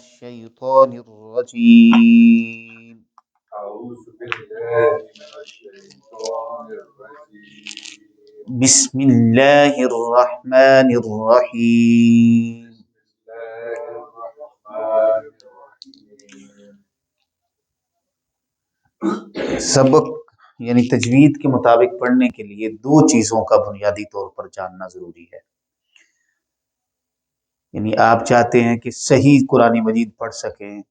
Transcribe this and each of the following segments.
الشيطان الرجيم أعوذ بالله من الشيطان الرجيم بسم الله الرحمن الرحيم بسم الله الرحمن الرحيم سبق یعنی تجوید کے مطابق پڑھنے کے لیے دو چیزوں کا بنیادی طور پر جاننا ضروری ہے. یعنی آپ چاہتے ہیں کہ صحیح قرآن مجید پڑھ سکیں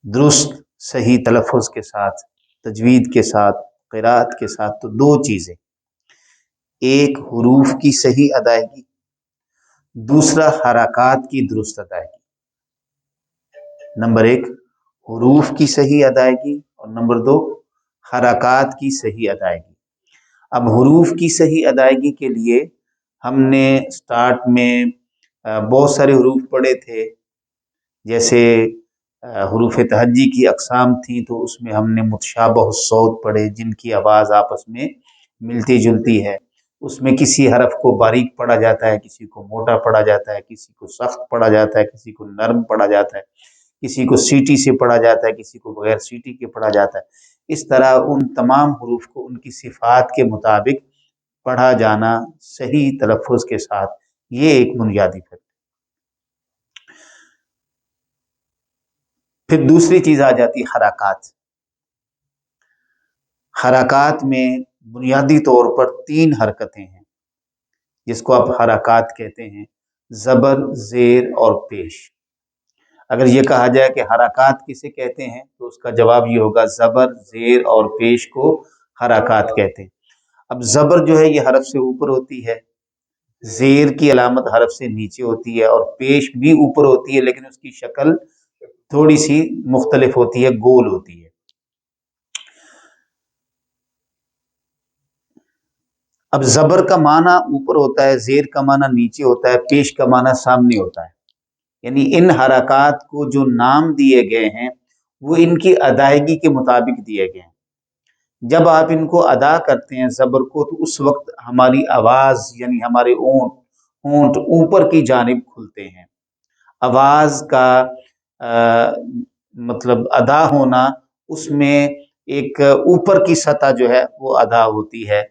درست صحیح تلفظ کے ساتھ تجوید کے ساتھ قرات کے ساتھ، تو دو چیزیں، ایک حروف کی صحیح ادائیگی، دوسرا حرکات کی درست ادائیگی. نمبر ایک حروف کی صحیح ادائیگی اور نمبر دو حرکات کی صحیح ادائیگی. اب حروف کی صحیح ادائیگی کے لیے ہم نے سٹارٹ میں بہت سارے حروف پڑھے تھے، جیسے حروف تہجی کی اقسام تھیں، تو اس میں ہم نے متشابہ الصوت پڑھے جن کی آواز آپس میں ملتی جلتی ہے. اس میں کسی حرف کو باریک پڑھا جاتا ہے، کسی کو موٹا پڑھا جاتا ہے، کسی کو سخت پڑھا جاتا ہے، کسی کو نرم پڑھا جاتا ہے، کسی کو سیٹی سے پڑھا جاتا ہے، کسی کو بغیر سیٹی کے پڑھا جاتا ہے. اس طرح ان تمام حروف کو ان کی صفات کے مطابق پڑھا جانا صحیح تلفظ کے ساتھ، یہ ایک بنیادی فرق. پھر دوسری چیز آ جاتی حرکات. حرکات میں بنیادی طور پر تین حرکتیں ہیں جس کو آپ حرکات کہتے ہیں: زبر، زیر اور پیش. اگر یہ کہا جائے کہ حرکات کسے کہتے ہیں تو اس کا جواب یہ ہوگا زبر، زیر اور پیش کو حرکات کہتے ہیں. اب زبر جو ہے یہ حرف سے اوپر ہوتی ہے، زیر کی علامت حرف سے نیچے ہوتی ہے، اور پیش بھی اوپر ہوتی ہے لیکن اس کی شکل تھوڑی سی مختلف ہوتی ہے، گول ہوتی ہے. اب زبر کا معنی اوپر ہوتا ہے، زیر کا معنی نیچے ہوتا ہے، پیش کا معنی سامنے ہوتا ہے. یعنی ان حرکات کو جو نام دیے گئے ہیں وہ ان کی ادائیگی کے مطابق دیے گئے ہیں. جب آپ ان کو ادا کرتے ہیں زبر کو، تو اس وقت ہماری آواز یعنی ہمارے ہونٹ اوپر کی جانب کھلتے ہیں. آواز کا مطلب ادا ہونا، اس میں ایک اوپر کی سطح جو ہے وہ ادا ہوتی ہے.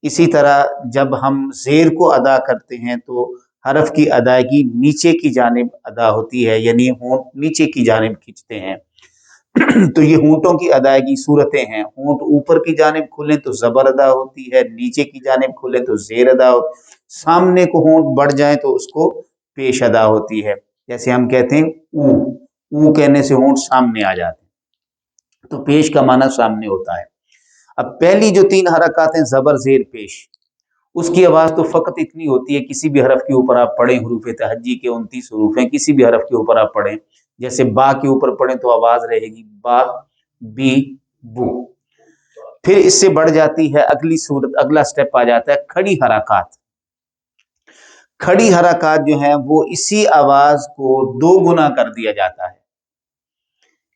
اسی طرح جب ہم زیر کو ادا کرتے ہیں تو حرف کی ادائیگی نیچے کی جانب ادا ہوتی ہے، یعنی ہونٹ نیچے کی جانب کھینچتے ہیں. تو یہ ہونٹوں کی ادائیگی صورتیں ہیں: ہونٹ اوپر کی جانب کھلیں تو زبر ادا ہوتی ہے، نیچے کی جانب کھلیں تو زیر ادا ہوتی ہے، سامنے کو ہونٹ بڑھ جائیں تو اس کو پیش ادا ہوتی ہے. جیسے ہم کہتے ہیں او کہنے سے ہونٹ سامنے آ جاتے ہیں، تو پیش کا معنی سامنے ہوتا ہے. اب پہلی جو تین حرکات ہیں زبر، زیر، پیش، اس کی آواز تو فقط اتنی ہوتی ہے، کسی بھی حرف کے اوپر آپ پڑھیں، حروف تہجی کے 29 حروف ہیں، کسی بھی حرف کے اوپر آپ پڑھیں، جیسے با کے اوپر پڑھیں تو آواز رہے گی با، بی، بو. پھر اس سے بڑھ جاتی ہے اگلی صورت، اگلا سٹیپ آ جاتا ہے کھڑی حرکات. کھڑی حرکات جو ہیں وہ اسی آواز کو دو گنا کر دیا جاتا ہے.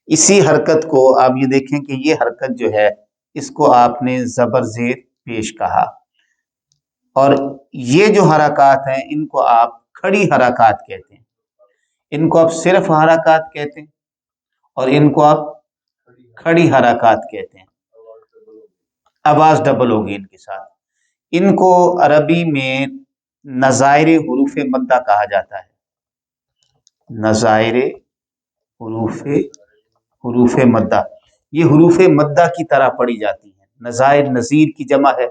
اسی حرکت کو آپ یہ دیکھیں کہ یہ حرکت جو ہے اس کو آپ نے زبر، زیر، پیش کہا، اور یہ جو حرکات ہیں ان کو آپ کھڑی حرکات کہتے ہیں. ان کو آپ صرف حرکات کہتے ہیں اور ان کو آپ کھڑی حرکات کہتے ہیں. آواز ڈبل ہوگی ان کے ساتھ. ان کو عربی میں نظائر حروف مدہ کہا جاتا ہے. نظائر حروف مدہ، یہ حروف مدہ کی طرح پڑھی جاتی ہیں. نظائر نظیر کی جمع ہے،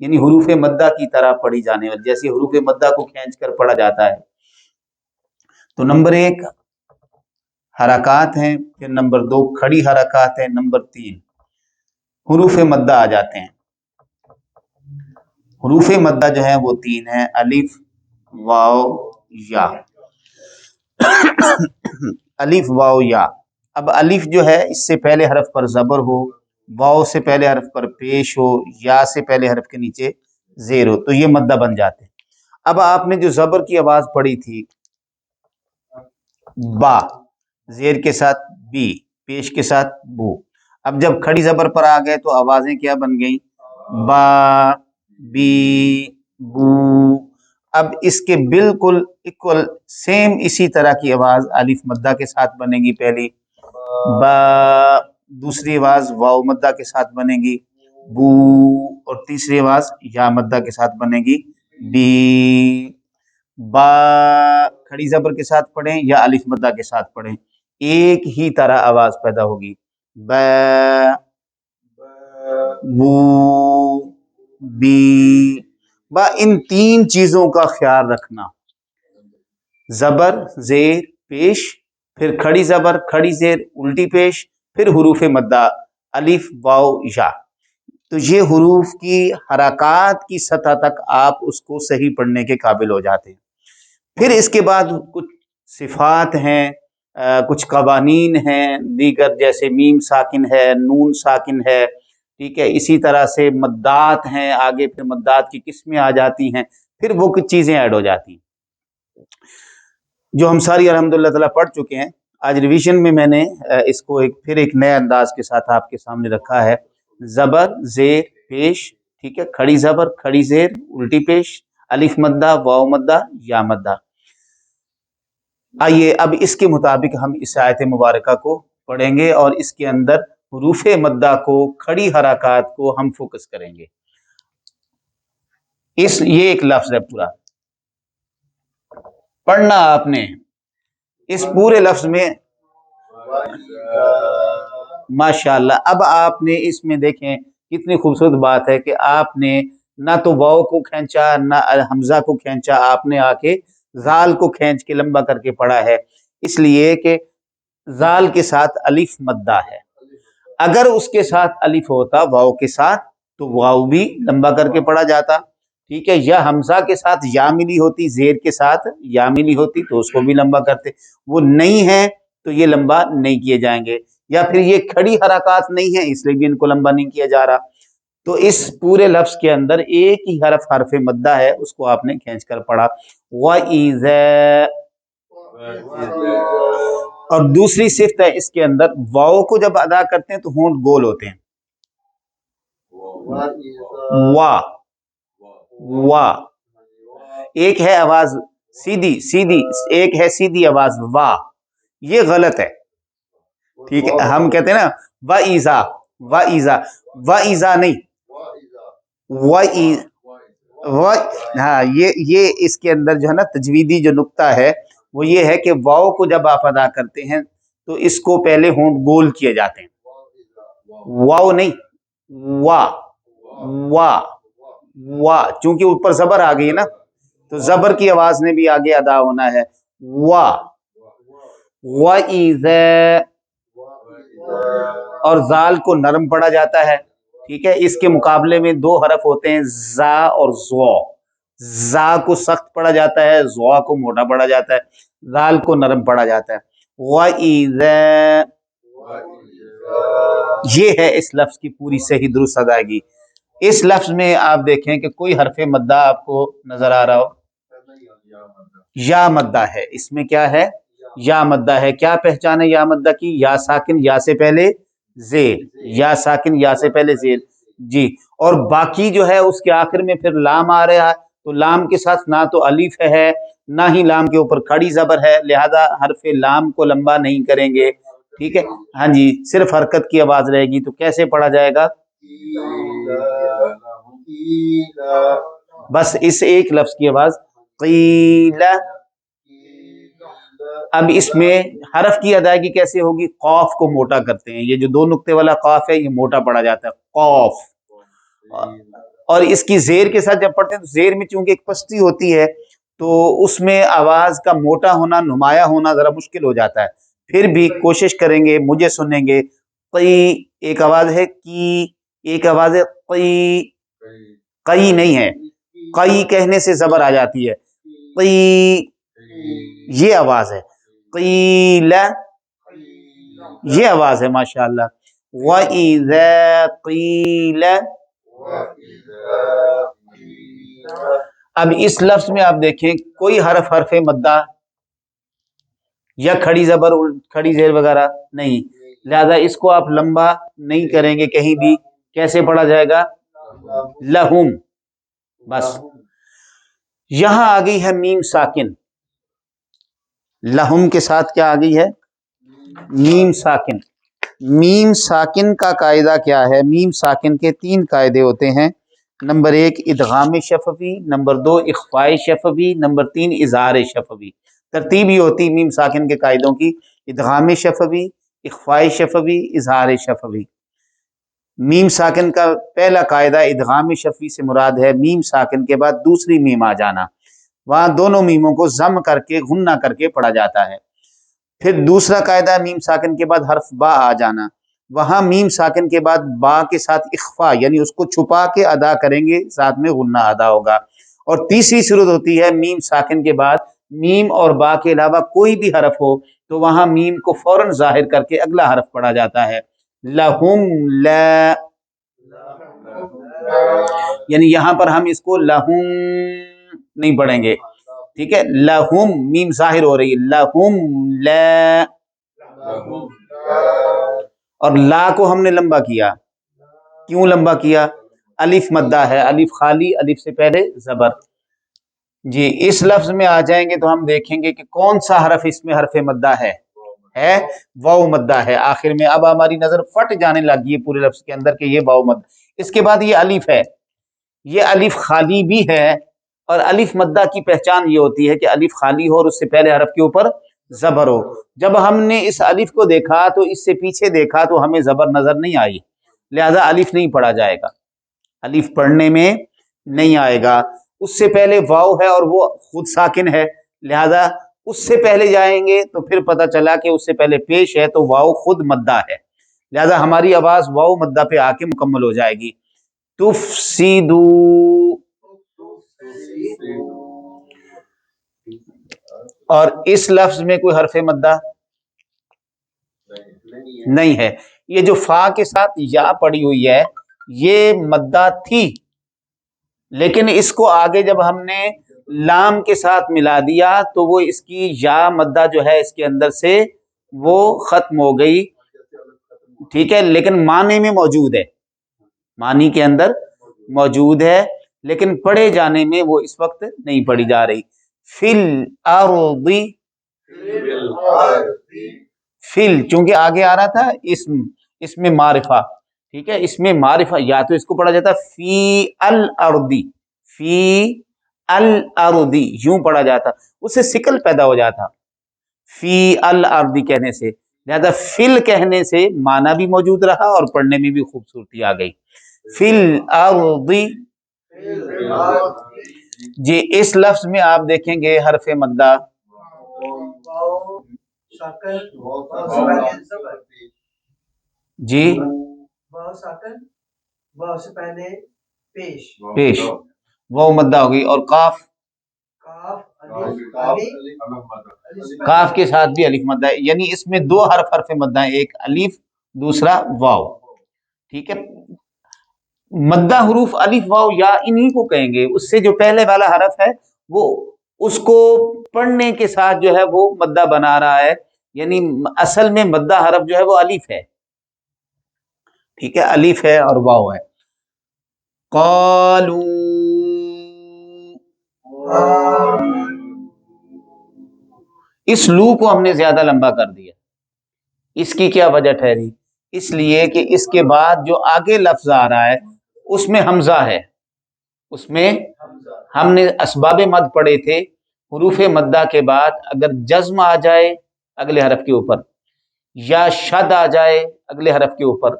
یعنی حروف مدہ کی طرح پڑھی جانے والی، جیسے حروف مدہ کو کھینچ کر پڑھا جاتا ہے. تو نمبر ایک حرکات ہیں، پھر نمبر دو کھڑی حرکات ہیں، نمبر تین حروف مدہ آ جاتے ہیں. حروف مدہ جو ہیں وہ تین ہیں: الف، واو، یا. الف، واو، یا. اب الف جو ہے اس سے پہلے حرف پر زبر ہو، واو سے پہلے حرف پر پیش ہو، یا سے پہلے حرف کے نیچے زیر ہو، تو یہ مدہ بن جاتے ہیں. اب آپ نے جو زبر کی آواز پڑھی تھی با، زیر کے ساتھ بی، پیش کے ساتھ بو، اب جب کھڑی زبر پر آ گئے تو آوازیں کیا بن گئیں؟ با، بی، بو. اب اس کے بالکل اکول سیم اسی طرح کی آواز الف مدہ کے ساتھ بنے گی پہلی، با، دوسری آواز واو مدہ کے ساتھ بنے گی، بو، اور تیسری آواز یا مدہ کے ساتھ بنے گی، بی۔ با کھڑی زبر کے ساتھ پڑھیں یا الف مدہ کے ساتھ پڑھیں، ایک ہی طرح آواز پیدا ہوگی، با، بو، بی۔ با ان تین چیزوں کا خیال رکھنا، زبر، زیر، پیش، پھر کھڑی زبر، کھڑی زیر، الٹی پیش، پھر حروف مدہ الف، واو، یا۔ تو یہ حروف کی حرکات کی سطح تک آپ اس کو صحیح پڑھنے کے قابل ہو جاتے ہیں۔ پھر اس کے بعد کچھ صفات ہیں، کچھ قوانین ہیں دیگر، جیسے میم ساکن ہے، نون ساکن ہے، ٹھیک ہے، اسی طرح سے مدات ہیں آگے، پھر مدات کی قسمیں آ جاتی ہیں، پھر وہ کچھ چیزیں ایڈ ہو جاتی ہیں جو ہم ساری الحمدللہ تعالیٰ پڑھ چکے ہیں۔ آج ریویژن میں میں نے اس کو پھر ایک نئے انداز کے ساتھ آپ کے سامنے رکھا ہے۔ زبر، زیر، پیش، ٹھیک ہے، کھڑی زبر، کھڑی زیر، الٹی پیش، الف مدہ، واو مدہ، یا مدہ۔ آئیے اب اس کے مطابق ہم اس آیت مبارکہ کو پڑھیں گے اور اس کے اندر حروف مدہ کو، کھڑی حرکات کو ہم فوکس کریں گے۔ یہ ایک لفظ ہے پورا پڑھنا آپ نے، اس پورے لفظ میں ماشاءاللہ۔ اب آپ نے اس میں دیکھیں کتنی خوبصورت بات ہے کہ آپ نے نہ تو واو کو کھینچا نہ حمزہ کو کھینچا، آپ نے آ کے زال کو کھینچ کے لمبا کر کے پڑھا ہے، اس لیے کہ زال کے ساتھ الف مدہ ہے۔ اگر اس کے ساتھ الف ہوتا واو کے ساتھ تو واو بھی لمبا کر کے پڑھا جاتا، ٹھیک ہے، یا حمزہ کے ساتھ یا ملی ہوتی، زیر کے ساتھ یا ملی ہوتی تو اس کو بھی لمبا کرتے، وہ نہیں ہے تو یہ لمبا نہیں کیے جائیں گے، یا پھر یہ کھڑی حرکات نہیں ہیں اس لیے بھی ان کو لمبا نہیں کیا جا رہا۔ تو اس پورے لفظ کے اندر ایک ہی حرف مدہ ہے، اس کو آپ نے کھینچ کر پڑھا، وَإِذَا۔ اور دوسری صفت ہے اس کے اندر، واو کو جب ادا کرتے ہیں تو ہونٹ گول ہوتے ہیں، وا، وا، ایک ہے آواز سیدھی سیدھی، ایک ہے سیدھی آواز وا، یہ غلط ہے، ٹھیک ہے، ہم کہتے ہیں نا وَإِذَا، وَإِذَا، وَإِذَا نہیں، ہاں، یہ اس کے اندر جو ہے نا تجویدی جو نقطہ ہے وہ یہ ہے کہ واو کو جب آپ ادا کرتے ہیں تو اس کو پہلے ہونٹ گول کیے جاتے ہیں، واو نہیں، وا، وا، وا، چونکہ اوپر زبر آ گئی ہے نا تو زبر کی آواز نے بھی آگے ادا ہونا ہے، وا، وَإِذَا، اور زال کو نرم پڑھا جاتا ہے، ٹھیک ہے، اس کے مقابلے میں دو حرف ہوتے ہیں زا اور زوا، زا کو سخت پڑھا جاتا ہے، زوا کو موٹا پڑھا جاتا ہے، زال کو نرم پڑھا جاتا ہے، وَإِذَا۔ یہ ہے اس لفظ کی پوری صحیح درست ادائیگی۔ اس لفظ میں آپ دیکھیں کہ کوئی حرف مدہ آپ کو نظر آ رہا ہو، یا مدہ ہے، اس میں کیا ہے، یا مدہ ہے۔ کیا پہچان ہے یا مدہ کی؟ یا ساکن، یا سے پہلے زیر، یا ساکن، یا سے پہلے زیر، جی، اور باقی جو ہے اس کے آخر میں پھر لام آ رہا ہے تو لام کے ساتھ نہ تو الف ہے نہ ہی لام کے اوپر کھڑی زبر ہے، لہذا حرف لام کو لمبا نہیں کریں گے، ٹھیک ہے، ہاں جی، صرف حرکت کی آواز رہے گی، تو کیسے پڑھا جائے گا؟ بس اس ایک لفظ کی آواز قیل۔ اب اس میں حرف کی ادائیگی کیسے ہوگی؟ قاف کو موٹا کرتے ہیں، یہ جو دو نقطے والا قاف ہے یہ موٹا پڑا جاتا ہے، قاف، اور اس کی زیر کے ساتھ جب پڑھتے ہیں تو زیر میں چونکہ ایک پستی ہوتی ہے تو اس میں آواز کا موٹا ہونا، نمایاں ہونا ذرا مشکل ہو جاتا ہے، پھر بھی کوشش کریں گے، مجھے سنیں گے، قی، ایک آواز ہے کی، ایک آواز ہے قی، قی نہیں ہے، قی کہنے سے زبر آ جاتی ہے، قی، یہ آواز ہے، قیل، یہ آواز ہے، ماشاءاللہ، وَإِذَا قِيلَ۔ اب اس لفظ میں آپ دیکھیں کوئی حرف مدہ یا کھڑی زبر، کھڑی زیر وغیرہ نہیں، لہذا اس کو آپ لمبا نہیں کریں گے کہیں بھی، کیسے پڑھا جائے گا؟ لہم، بس یہاں آ گئی ہے میم ساکن، لہم کے ساتھ کیا آ گئی ہے؟ میم ساکن۔ میم ساکن کا قاعدہ کیا ہے؟ میم ساکن کے 3 قاعدے ہوتے ہیں۔ نمبر 1 ادغام شفوی، نمبر 2 اخفاء شفوی، نمبر 3 اظہار شفوی۔ ترتیب یہ ہوتی میم ساکن کے قاعدوں کی: ادغام شفوی، اخفاء شفوی، اظہار شفوی۔ میم ساکن کا پہلا قاعدہ ادغام شفوی سے مراد ہے میم ساکن کے بعد دوسری میم آ جانا، وہاں دونوں میموں کو ضم کر کے غنہ کر کے پڑھا جاتا ہے۔ پھر دوسرا قاعدہ میم ساکن کے بعد حرف با آ جانا، وہاں میم ساکن کے بعد با کے ساتھ اخفا یعنی اس کو چھپا کے ادا کریں گے، ساتھ میں غنہ ادا ہوگا۔ اور تیسری صورت ہوتی ہے میم ساکن کے بعد میم اور با کے علاوہ کوئی بھی حرف ہو تو وہاں میم کو فوراً ظاہر کر کے اگلا حرف پڑھا جاتا ہے، لہم لا، یعنی یہاں پر ہم اس کو لہم نہیں پڑھیں گے، ٹھیک ہے؟ لہم میم ظاہر ہو رہی ہے، لہم لا، اور لا کو ہم نے لمبا کیا، کیوں لمبا کیا؟ الف مدہ ہے، الف خالی، الف سے پہلے زبر۔ جی اس لفظ میں آ جائیں گے تو ہم دیکھیں گے کہ کون سا حرف اس میں حرف مدہ ہے واو مدہ ہے آخر میں۔ اب ہماری نظر پھٹ جانے لگی ہے پورے لفظ کے اندر کہ یہ واو مدہ، اس کے بعد یہ الف ہے، یہ الف خالی بھی ہے، اور الف مدہ کی پہچان یہ ہوتی ہے کہ الف خالی ہو اور اس سے پہلے حرف کے اوپر زبر ہو۔ جب ہم نے اس الف کو دیکھا تو اس سے پیچھے دیکھا تو ہمیں زبر نظر نہیں آئی، لہذا الف نہیں پڑھا جائے گا، الف پڑھنے میں نہیں آئے گا۔ اس سے پہلے واو ہے اور وہ خود ساکن ہے، لہذا اس سے پہلے جائیں گے تو پھر پتہ چلا کہ اس سے پہلے پیش ہے تو واو خود مدہ ہے، لہذا ہماری آواز واو مدہ پہ آ کے مکمل ہو جائے گی۔ تفسدو، اور اس لفظ میں کوئی حرف مدہ نہیں ہے۔ یہ جو فا کے ساتھ یا پڑی ہوئی ہے یہ مدہ تھی، لیکن اس کو آگے جب ہم نے لام کے ساتھ ملا دیا تو وہ اس کی یا مدہ جو ہے اس کے اندر سے وہ ختم ہو گئی، ٹھیک ہے؟ لیکن معنی میں موجود ہے، معنی کے اندر موجود ہے، لیکن پڑھے جانے میں وہ اس وقت نہیں پڑھی جا رہی۔ فل الارض، فل چونکہ آگے آ رہا تھا اس میں معرفہ، ٹھیک ہے؟ اس میں معرفہ، یا تو اس کو پڑھا جاتا فی الارض، فی الارض یوں پڑھا جاتا، اس سے سکل پیدا ہو جاتا فی الارض کہنے سے، لہذا فل کہنے سے معنی بھی موجود رہا اور پڑھنے میں بھی خوبصورتی آ گئی۔ فی الارض، جی اس لفظ میں آپ دیکھیں گے حرف مدہ جی پیش واو مدہ ہو گئی، اور کاف، کاف کے ساتھ بھی الف مدہ ہے، یعنی اس میں 2 حرف مدہ ہیں، ایک الف دوسرا واو، ٹھیک ہے؟ مدہ حروف الف واو یا انہی کو کہیں گے، اس سے جو پہلے والا حرف ہے وہ اس کو پڑھنے کے ساتھ جو ہے وہ مدہ بنا رہا ہے، یعنی اصل میں مدہ حرف جو ہے وہ الف ہے، ٹھیک ہے؟ الف ہے اور واو ہے۔ قالو، اس لو کو ہم نے زیادہ لمبا کر دیا، اس کی کیا وجہ ٹھہری؟ اس لیے کہ اس کے بعد جو آگے لفظ آ رہا ہے اس میں حمزہ ہے، اس میں ہم نے اسباب مد پڑھے تھے، حروف مدہ کے بعد اگر جزم آ جائے اگلے حرف کے اوپر، یا شد آ جائے اگلے حرف کے اوپر،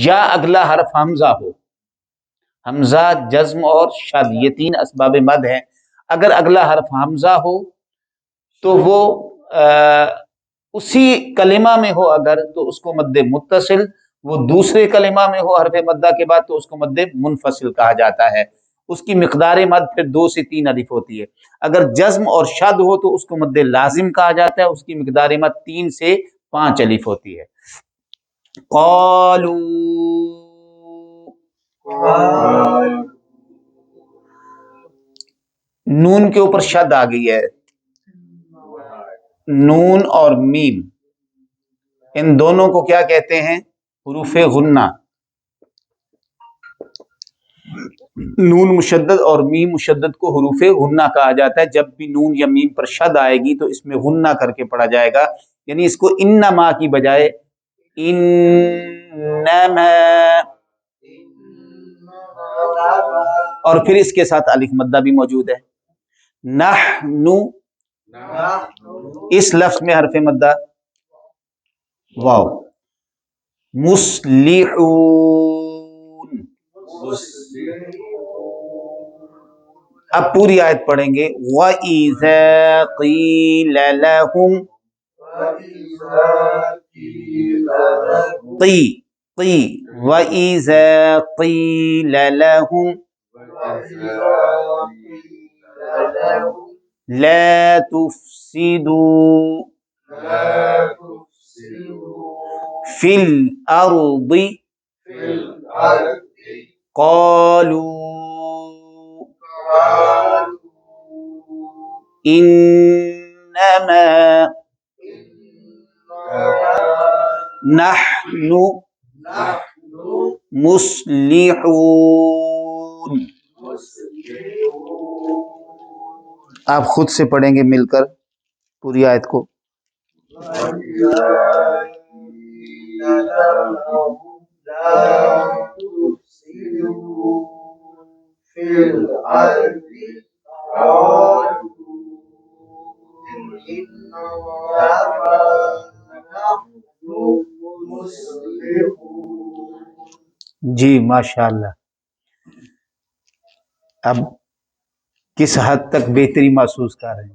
یا اگلا حرف حمزہ ہو، حمزہ، جزم اور شد یہ 3 اسباب مد ہیں، اگر اگلا حرف حمزہ ہو تو وہ اسی کلمہ میں ہو اگر تو اس کو مد متصل، وہ دوسرے کلمہ میں ہو حرف مدہ کے بعد تو اس کو مد منفصل کہا جاتا ہے، اس کی مقدار مد پھر 2 سے 3 الف ہوتی ہے۔ اگر جزم اور شد ہو تو اس کو مد لازم کہا جاتا ہے، اس کی مقدار مد 3 سے 5 الف ہوتی ہے۔ قالو، نون کے اوپر شد آ گئی ہے، نون اور میم ان دونوں کو کیا کہتے ہیں؟ حروف غنہ۔ نون مشدد اور میم مشدد کو حروف غنہ کہا جاتا ہے. جب بھی نون یا میم پر شد آئے گی تو اس میں غنہ کر کے پڑھا جائے گا، یعنی اس کو انما کی بجائے انما، اور پھر اس کے ساتھ الف مدہ بھی موجود ہے. نحن، اس لفظ میں حرف مدہ واو. مصلحون، اب پوری آیت پڑھیں گے. وَإِذَا قِيلَ لَهُمْ، قی قی، وَإِذَا قِيلَ لَهُمْ لَا تُفْسِدُوا فِي الْأَرْضِ قَالُوا إِنَّمَا نَحْنُ مُصْلِحُونَ. آپ خود سے پڑھیں گے مل کر پوری آیت کو. جی ماشاء اللہ. اب کس حد تک بہتری محسوس کر رہے ہیں؟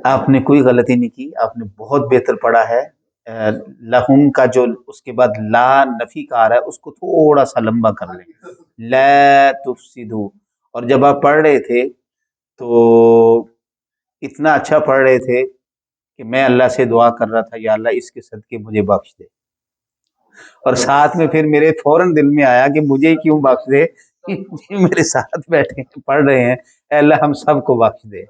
آپ نے کوئی غلطی نہیں کی، آپ نے بہت بہتر پڑھا ہے. لہم کا جو اس کے بعد لا نفی کا آ رہا ہے اس کو تھوڑا سا لمبا کر لیں. لا تفسدو. اور جب آپ پڑھ رہے تھے تو اتنا اچھا پڑھ رہے تھے کہ میں اللہ سے دعا کر رہا تھا یا اللہ اس کے صدقے مجھے بخش دے، اور ساتھ میں پھر میرے فوراً دل میں آیا کہ مجھے کیوں بخش دے، میرے ساتھ بیٹھے پڑھ رہے ہیں، اے اللہ ہم سب کو بخش دے.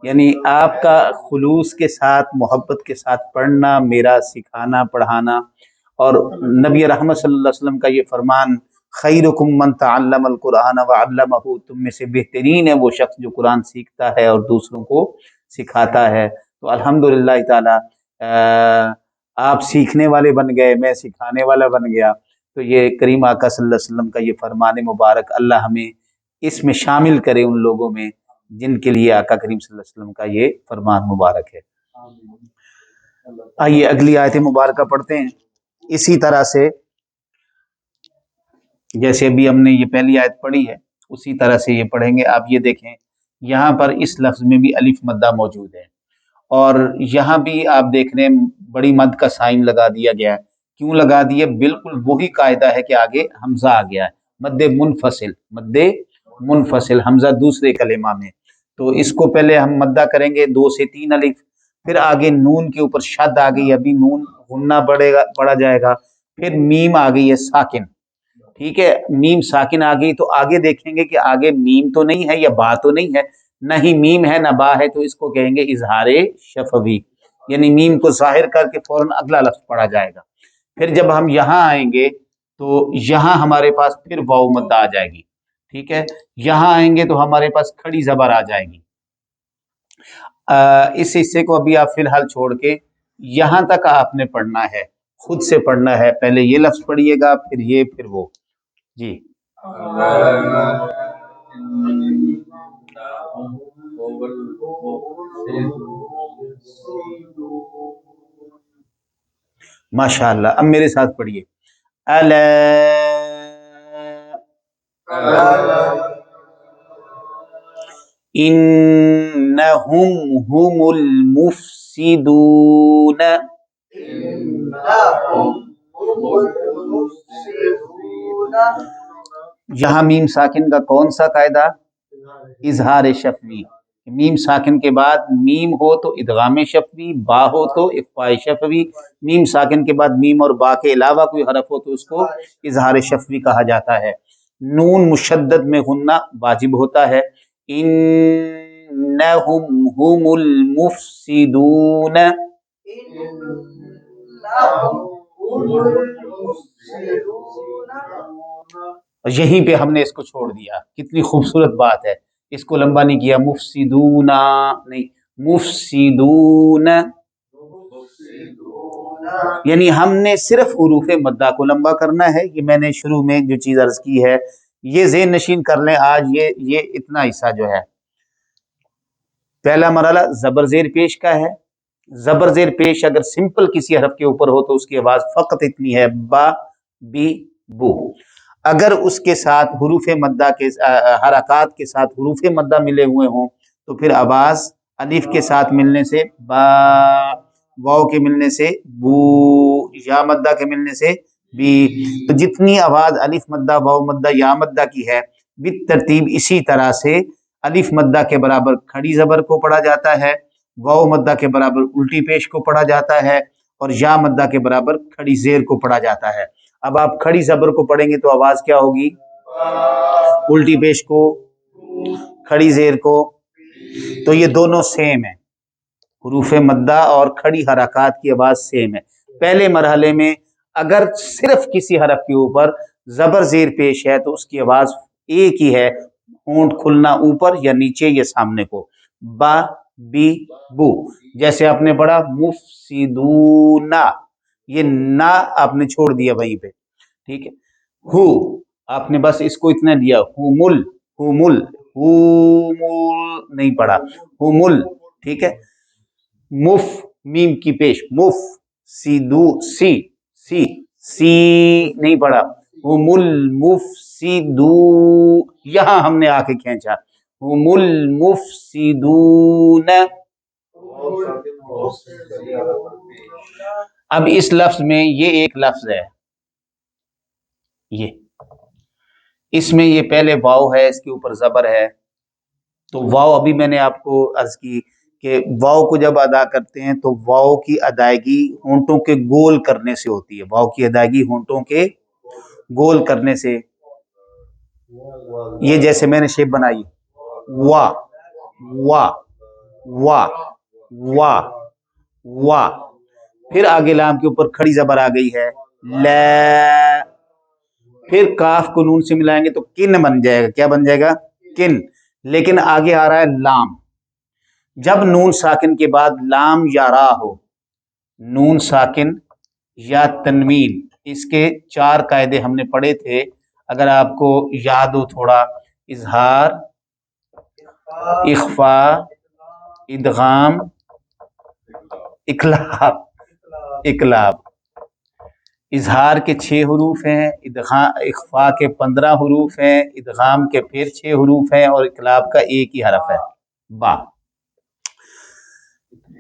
یعنی آپ کا خلوص کے ساتھ محبت کے ساتھ پڑھنا، میرا سکھانا پڑھانا، اور نبی رحمت صلی اللہ علیہ وسلم کا یہ فرمان خیرکم من تعلم القرآن وعلمہ، تم میں سے بہترین ہے وہ شخص جو قرآن سیکھتا ہے اور دوسروں کو سکھاتا ہے. تو الحمدللہ تعالی آپ سیکھنے والے بن گئے، میں سکھانے والا بن گیا. تو یہ کریم آقا صلی اللہ علیہ وسلم کا یہ فرمان مبارک، اللہ ہمیں اس میں شامل کرے ان لوگوں میں جن کے لیے آقا کریم صلی اللہ علیہ وسلم کا یہ فرمان مبارک ہے. آئیے اگلی آیت مبارکہ پڑھتے ہیں. اسی طرح سے جیسے ابھی ہم نے یہ پہلی آیت پڑھی ہے اسی طرح سے یہ پڑھیں گے. آپ یہ دیکھیں یہاں پر اس لفظ میں بھی الف مدہ موجود ہے، اور یہاں بھی آپ دیکھ رہے ہیں بڑی مد کا سائن لگا دیا گیا ہے. کیوں لگا دیا؟ بالکل وہی قاعدہ ہے کہ آگے حمزہ آ گیا ہے، مد منفصل، مد منفصل حمزہ دوسرے کلمہ میں. تو اس کو پہلے ہم مدہ کریں گے 2 سے 3 الف، پھر آگے نون کے اوپر شد آ گئی، ابھی نون غنہ پڑا جائے گا، پھر میم آ گئی ہے ساکن. ٹھیک ہے، میم ساکن آ گئی تو آگے دیکھیں گے کہ آگے میم تو نہیں ہے یا با تو نہیں ہے، نہ ہی میم ہے نہ با ہے، تو اس کو کہیں گے اظہار شفوی، یعنی میم کو ظاہر کر کے فوراً اگلا لفظ پڑھا جائے گا. پھر جب ہم یہاں آئیں گے تو یہاں ہمارے پاس پھر واو مدہ آ جائے گی. ٹھیک ہے، یہاں آئیں گے تو ہمارے پاس کھڑی زبر آ جائے گی. اس حصے کو ابھی آپ فی الحال چھوڑ کے یہاں تک آپ نے پڑھنا ہے، خود سے پڑھنا ہے. پہلے یہ لفظ پڑھیے گا، پھر یہ، پھر وہ. جی ماشاء اللہ. اب میرے ساتھ پڑھیے. الا انہم هم المفسدون. یہاں میم ساکن کا کون سا قاعدہ؟ اظہار شفوی. میم ساکن کے بعد میم ہو تو ادغام شفوی، با ہو تو اخفاء شفوی. میم ساکن کے بعد میم اور با کے علاوہ کوئی حرف ہو تو اس کو اظہار شفوی کہا جاتا ہے. نون مشدد میں غنہ واجب ہوتا ہے. انہم هم المفسدون. یہیں پہ ہم نے اس کو چھوڑ دیا. کتنی خوبصورت بات ہے. اس کو لمبا نہیں کیا، مفسدون نہیں، مفسدون. یعنی ہم نے صرف حروف مدہ کو لمبا کرنا ہے. یہ میں نے شروع میں جو چیز عرض کی ہے یہ ذہن نشین کر لیں. آج یہ اتنا حصہ جو ہے پہلا مرحلہ زبر زیر پیش کا ہے. زبر زیر پیش اگر سمپل کسی حرف کے اوپر ہو تو اس کی آواز فقط اتنی ہے، با بی بو. اگر اس کے ساتھ حروف مدہ کے حرکات کے ساتھ حروف مدہ ملے ہوئے ہوں تو پھر آواز الف کے ساتھ ملنے سے با، واو کے ملنے سے بو، یا مدہ کے ملنے سے بی. تو جتنی آواز الف مدہ، واو مدہ، یا مدہ کی ہے بالترتیب اسی طرح سے الف مدہ کے برابر کھڑی زبر کو پڑھا جاتا ہے، واو مدہ کے برابر الٹی پیش کو پڑھا جاتا ہے، اور یا مدہ کے برابر کھڑی زیر کو پڑھا جاتا ہے. اب آپ کھڑی زبر کو پڑھیں گے تو آواز کیا ہوگی؟ الٹی پیش کو، کھڑی زیر کو. تو یہ دونوں سیم ہیں، حروف مدہ اور کھڑی حرکات کی آواز سیم ہے. پہلے مرحلے میں اگر صرف کسی حرف کے اوپر زبر زیر پیش ہے تو اس کی آواز ایک ہی ہے، ہونٹ کھلنا اوپر یا نیچے یا سامنے کو، با بی بو. جیسے آپ نے پڑھا مفسدون، یہ نا آپ نے چھوڑ دیا وہیں پہ، ٹھیک ہے. ہو آپ نے بس اس کو اتنا دیا، ہومل ہومل ہومل نہیں پڑھا، ہومل، ٹھیک ہے. مف میم کی پیش، مف سیدو سی سی سی نہیں پڑھا، هم المفسدو. یہاں ہم نے آ کے کھینچا، هم المفسدون. اب اس لفظ میں یہ ایک لفظ ہے، یہ اس میں یہ پہلے واو ہے، اس کے اوپر زبر ہے. تو واو ابھی میں نے آپ کو عرض کی کہ واو کو جب ادا کرتے ہیں تو واو کی ادائیگی ہونٹوں کے گول کرنے سے ہوتی ہے. واو کی ادائیگی ہونٹوں کے گول کرنے سے. یہ جیسے میں نے شیپ بنائی، وا وا وا وا وا، پھر آگے لام کے اوپر کھڑی زبر آ گئی ہے، لا. پھر کاف کو نون سے ملائیں گے تو کن بن جائے گا. کیا بن جائے گا؟ کن. لیکن آگے آ رہا ہے لام. جب نون ساکن کے بعد لام یا را ہو، نون ساکن یا تنوین، اس کے 4 قاعدے ہم نے پڑھے تھے. اگر آپ کو یاد ہو تھوڑا، اظہار، اخفاء، ادغام، اقلاب. اقلاب اظہار کے 6 حروف ہیں، اخفاء کے 15 حروف ہیں، ادغام کے پھر 6 حروف ہیں، اور اقلاب کا ایک ہی حرف ہے، با.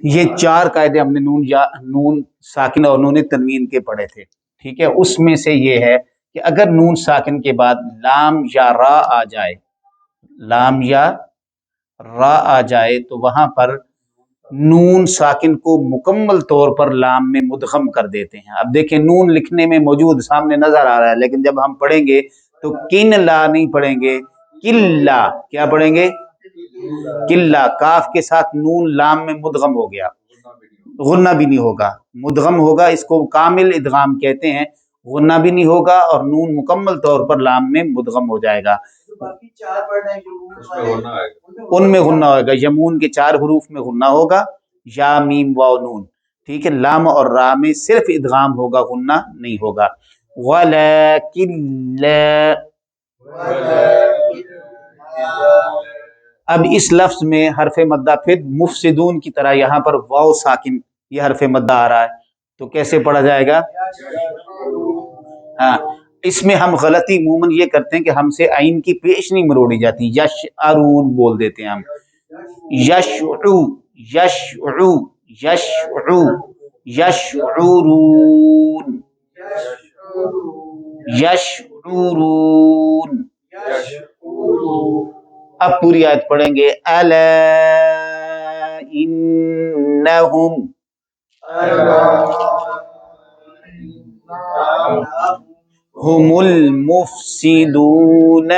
یہ 4 قاعدے ہم نے نون ساکن اور نون تنوین کے پڑھے تھے، ٹھیک ہے. اس میں سے یہ ہے کہ اگر نون ساکن کے بعد لام یا را آ جائے، لام یا را آ جائے تو وہاں پر نون ساکن کو مکمل طور پر لام میں مدغم کر دیتے ہیں. اب دیکھیں نون لکھنے میں موجود سامنے نظر آ رہا ہے، لیکن جب ہم پڑھیں گے تو کن لا نہیں پڑھیں گے، کلا. کیا پڑھیں گے؟ کلا. کاف کے ساتھ نون لام میں مدغم ہو گیا، غنہ بھی نہیں ہوگا، مدغم ہوگا. اس کو کامل ادغام کہتے ہیں. غنہ بھی نہیں ہوگا اور نون مکمل طور پر لام میں مدغم ہو جائے گا. ان میں غنہ ہوگا. یمون کے 4 حروف میں غنہ ہوگا، یا میم واو نون، ٹھیک ہے. لام اور را میں صرف ادغام ہوگا، غنہ نہیں ہوگا. وَلَكِنْ لَا. اب اس لفظ میں حرف مدہ پھر مفسدون کی طرح یہاں پر واو ساکن یہ حرف مدہ آ رہا ہے، تو کیسے پڑھا جائے گا؟ ہاں، اس میں ہم غلطی عموماً یہ کرتے ہیں کہ ہم سے عین کی پیش نہیں مروڑی جاتی، یشعرون بول دیتے ہیں ہم. یشعو یشعو یشعو یشعرون یشعرون. اب پوری آیت پڑھیں گے. الا انہم هم المفسدون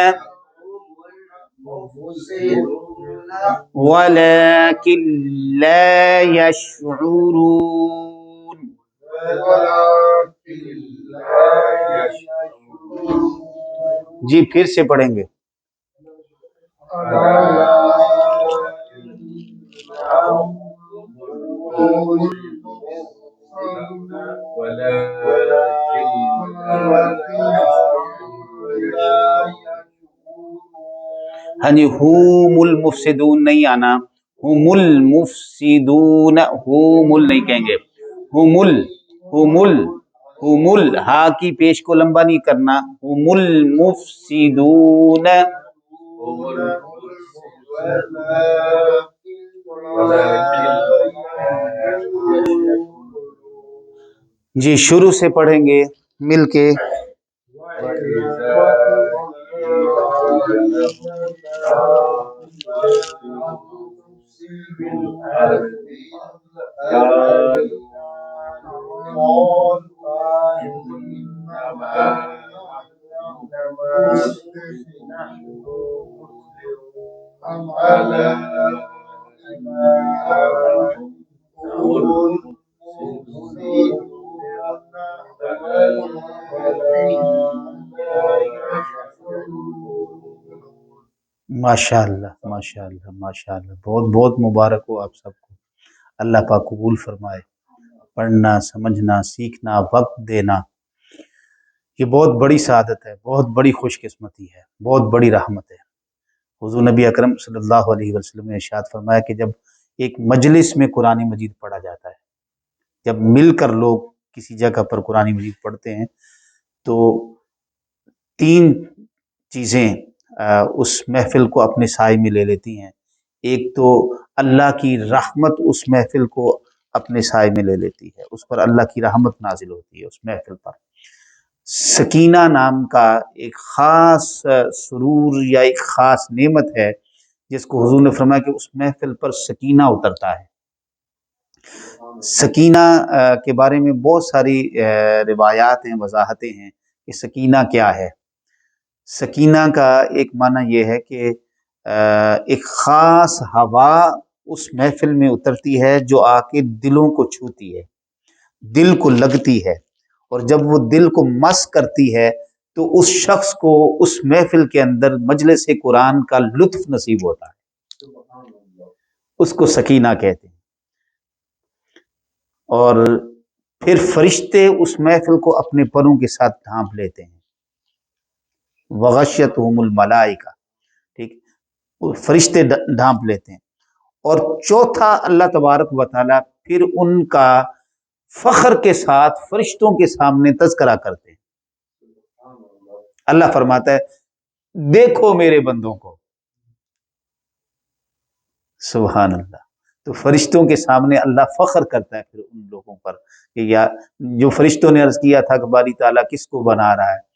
ولكن لا يشعرون. جی پھر سے پڑھیں گے. ہاں جی ہوم المفسدون نہیں آنا, ہوم المفسدون, ہوم نہیں کہیں گے, ہوم ہا کی پیش کو لمبا نہیں کرنا, ہوم المفسدون. جی شروع سے پڑھیں گے مل کے. ماشاء اللہ ماشاء اللہ ماشاء اللہ, بہت بہت مبارک ہو آپ سب کو. اللہ پاک قبول فرمائے. پڑھنا, سمجھنا, سیکھنا, وقت دینا, یہ بہت بڑی سعادت ہے, بہت بڑی خوش قسمتی ہے, بہت بڑی رحمت ہے. حضور نبی اکرم صلی اللہ علیہ وسلم نے ارشاد فرمایا کہ جب ایک مجلس میں قرآن مجید پڑھا جاتا ہے, جب مل کر لوگ کسی جگہ پر قرآن مجید پڑھتے ہیں تو تین چیزیں اس محفل کو اپنے سائے میں لے لیتی ہیں. ایک تو اللہ کی رحمت اس محفل کو اپنے سائے میں لے لیتی ہے, اس پر اللہ کی رحمت نازل ہوتی ہے اس محفل پر. سکینہ نام کا ایک خاص سرور یا ایک خاص نعمت ہے جس کو حضور نے فرمایا کہ اس محفل پر سکینہ اترتا ہے. سکینہ کے بارے میں بہت ساری روایات ہیں, وضاحتیں ہیں کہ سکینہ کیا ہے. سکینہ کا ایک معنی یہ ہے کہ ایک خاص ہوا اس محفل میں اترتی ہے جو آ کے دلوں کو چھوتی ہے, دل کو لگتی ہے, اور جب وہ دل کو مس کرتی ہے تو اس شخص کو اس محفل کے اندر مجلس قرآن کا لطف نصیب ہوتا ہے. اس کو سکینہ کہتے ہیں. اور پھر فرشتے اس محفل کو اپنے پروں کے ساتھ ڈھانپ لیتے ہیں. وغشیتہم الملائکہ, ٹھیک, فرشتے ڈھانپ لیتے ہیں. اور چوتھا اللہ تبارک و تعالیٰ پھر ان کا فخر کے ساتھ فرشتوں کے سامنے تذکرہ کرتے ہیں. اللہ فرماتا ہے دیکھو میرے بندوں کو. سبحان اللہ. تو فرشتوں کے سامنے اللہ فخر کرتا ہے پھر ان لوگوں پر کہ یا جو فرشتوں نے عرض کیا تھا کہ باری تعالیٰ کس کو بنا رہا ہے,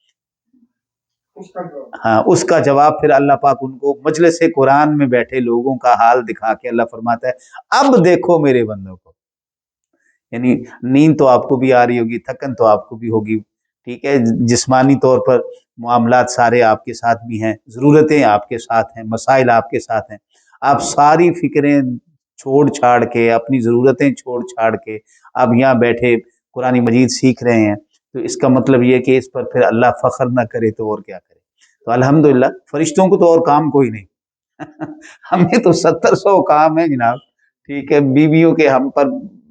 ہاں اس کا جواب پھر اللہ پاک ان کو مجلس قرآن میں بیٹھے لوگوں کا حال دکھا کے اللہ فرماتا ہے اب دیکھو میرے بندوں کو. یعنی نیند تو آپ کو بھی آ رہی ہوگی, تھکن تو آپ کو بھی ہوگی, ٹھیک ہے, جسمانی طور پر معاملات سارے آپ کے ساتھ بھی ہیں, ضرورتیں آپ کے ساتھ ہیں, مسائل آپ کے ساتھ ہیں. آپ ساری فکریں چھوڑ چھاڑ کے, اپنی ضرورتیں چھوڑ چھاڑ کے آپ یہاں بیٹھے قرآن مجید سیکھ رہے ہیں, تو اس کا مطلب یہ کہ اس پر پھر اللہ فخر نہ کرے تو اور کیا کرے. تو الحمدللہ فرشتوں کو تو اور کام کوئی نہیں, ہمیں تو 700 کام ہے جناب, ٹھیک ہے, بیویوں کے ہم پر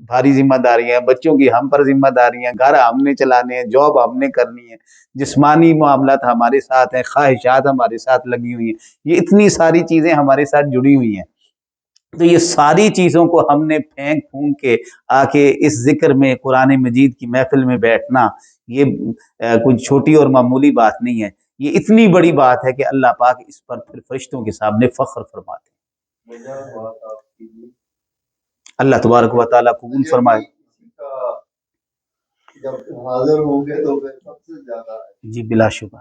بھاری ذمہ داریاں ہیں, بچوں کی ہم پر ذمہ داریاں, گھر ہم نے چلانے ہیں, جاب ہم نے کرنی ہے, جسمانی معاملات ہمارے ساتھ ہیں, خواہشات ہمارے ساتھ لگی ہوئی ہیں, یہ اتنی ساری چیزیں ہمارے ساتھ جڑی ہوئی ہیں. تو یہ ساری چیزوں کو ہم نے پھینک پھونک کے آ کے اس ذکر میں قرآن مجید کی محفل میں بیٹھنا, یہ کوئی چھوٹی اور معمولی بات نہیں ہے, یہ اتنی بڑی بات ہے کہ اللہ پاک اس پر پھر فرشتوں کے سامنے فخر فرماتے ہیں. اللہ تبارک و تعالیٰ قبول فرمائے. جب حاضر ہوں گے تو پھر سب سے زیادہ جی بلا شبہ